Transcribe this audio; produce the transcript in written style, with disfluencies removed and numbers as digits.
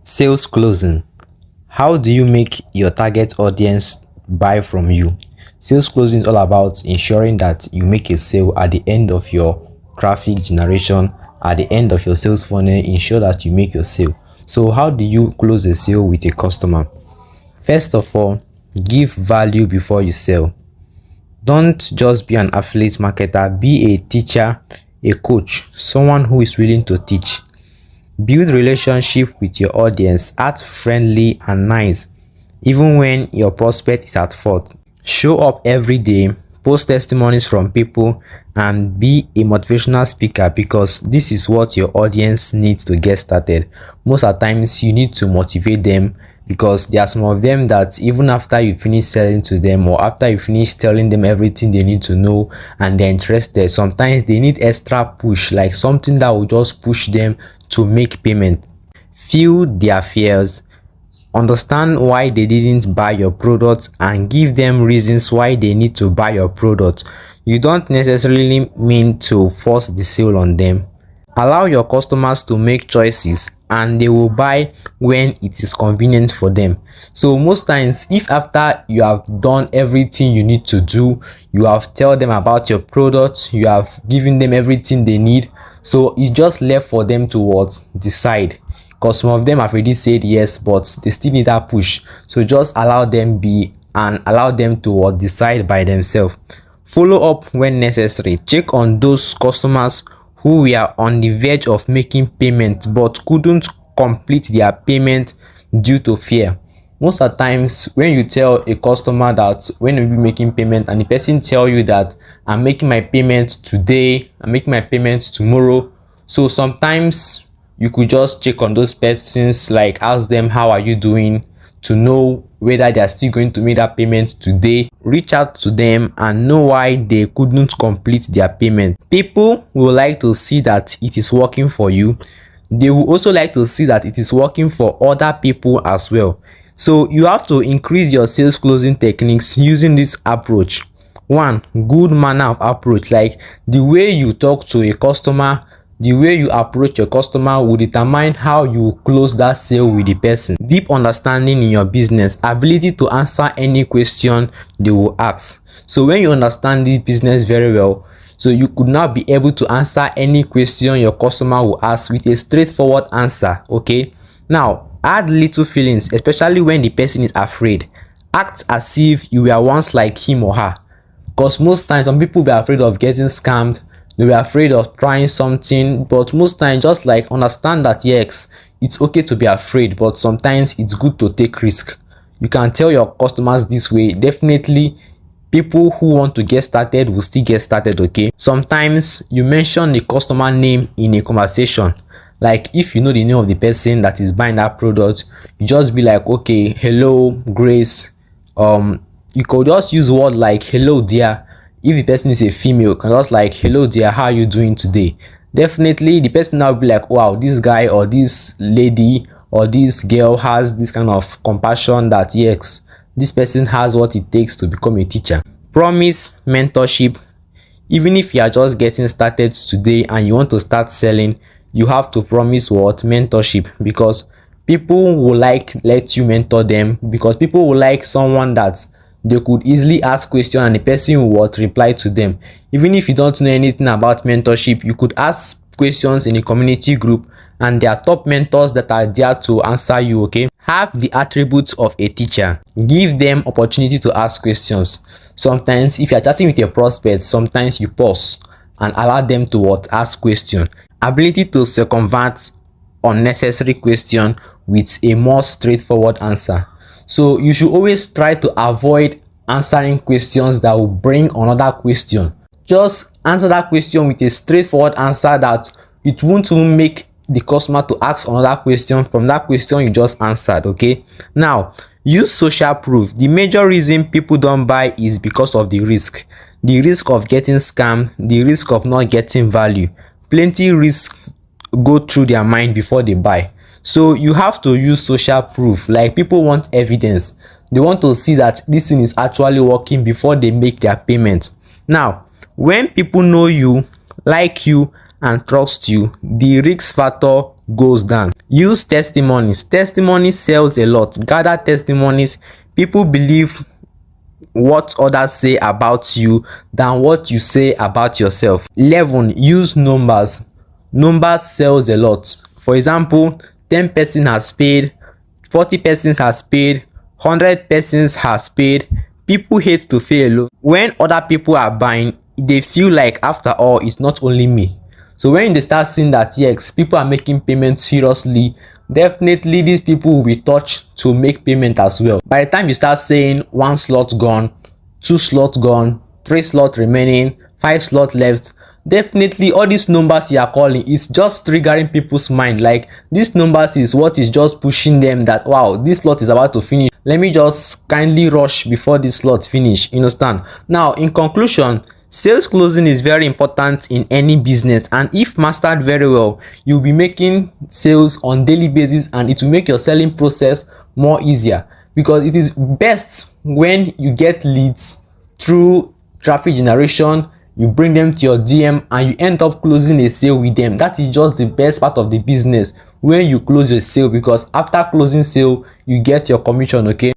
Sales closing. How do you make your target audience buy from you? Sales closing is all about ensuring that you make a sale at the end of your traffic generation, at the end of your sales funnel. Ensure that you make your sale. So how do you close a sale with a customer? First of all, give value before you sell. Don't just be an affiliate marketer, be a teacher, a coach, someone who is willing to teach. Build relationship with your audience, act friendly and nice even when your prospect is at fault. Show up every day, post testimonies from people, and be a motivational speaker, because this is what your audience needs to get started. Most of the times you need to motivate them, because there are some of them that even after you finish selling to them, or after you finish telling them everything they need to know and they're interested, sometimes they need extra push, like something that will just push them to make payment. Feel their fears, understand why they didn't buy your product, and give them reasons why they need to buy your product. You don't necessarily mean to force the sale on them. Allow your customers to make choices, and they will buy when it is convenient for them. So most times, if after you have done everything you need to do, you have tell them about your product, you have given them everything they need, so it's just left for them to what? Decide. Because some of them have already said yes, but they still need that push. So just allow them be, and allow them to what? Decide by themselves. Follow up when necessary. Check on those customers who were on the verge of making payment but couldn't complete their payment due to fear. Most of the times when you tell a customer that when you'll be making payment, and the person tell you that I'm making my payment today, I'm making my payment tomorrow, so sometimes you could just check on those persons, like ask them how are you doing, to know whether they are still going to make that payment today. Reach out to them and know why they couldn't complete their payment. People will like to see that it is working for you. They will also like to see that it is working for other people as well. So you have to increase your sales closing techniques using this approach. One, good manner of approach, like the way you talk to a customer, the way you approach your customer will determine how you close that sale with the person. Deep understanding in your business, ability to answer any question they will ask. So when you understand this business very well, so you could now be able to answer any question your customer will ask with a straightforward answer. Okay, now add little feelings, especially when the person is afraid. Act as if you were once like him or her, because most times some people be afraid of getting scammed. They were afraid of trying something, but most times just like understand that yes, it's okay to be afraid, but sometimes it's good to take risk. You can tell your customers this way. Definitely people who want to get started will still get started. Okay, sometimes you mention the customer name in a conversation. Like if you know the name of the person that is buying that product, you just be like, okay, hello Grace. You could just use word like hello dear. If the person is a female, you can just like hello dear, how are you doing today? Definitely the person now will be like, wow, this guy or this lady or this girl has this kind of compassion that yes, this person has what it takes to become a teacher. Promise mentorship. Even if you are just getting started today and you want to start selling, you have to promise what? Mentorship, because people will like let you mentor them, because people will like someone that they could easily ask questions and the person will what? Reply to them. Even if you don't know anything about mentorship, you could ask questions in a community group and there are top mentors that are there to answer you. Okay, have the attributes of a teacher. Give them opportunity to ask questions. Sometimes if you're chatting with your prospects, sometimes you pause and allow them to what? Ask question. Ability to circumvent unnecessary question with a more straightforward answer. So you should always try to avoid answering questions that will bring another question. Just answer that question with a straightforward answer that it won't even make the customer to ask another question from that question you just answered. Okay, now use social proof. The major reason people don't buy is because of the risk of getting scammed, the risk of not getting value. Plenty risks go through their mind before they buy. So you have to use social proof. Like people want evidence. They want to see that this thing is actually working before they make their payment. Now, when people know you, like you, and trust you, the risk factor goes down. Use testimonies. Testimonies sells a lot. Gather testimonies. People believe what others say about you than what you say about yourself. 11. Use numbers. Numbers sells a lot. For example, 10 person has paid, 40 persons has paid, 100 persons has paid. People hate to fail alone. When other people are buying, they feel like after all it's not only me. So when they start seeing that yes, people are making payments seriously, definitely these people will be touched to make payment as well. By the time you start saying 1 slot gone, 2 slots gone, 3 slots remaining, 5 slots left, definitely all these numbers you are calling is just triggering people's mind. Like these numbers is what is just pushing them that wow, this slot is about to finish, let me just kindly rush before this slot finish. You understand? Now in conclusion, sales closing is very important in any business, and if mastered very well, you'll be making sales on daily basis and it will make your selling process more easier, because it is best when you get leads through traffic generation, you bring them to your DM and you end up closing a sale with them. That is just the best part of the business, when you close a sale, because after closing sale you get your commission. Okay.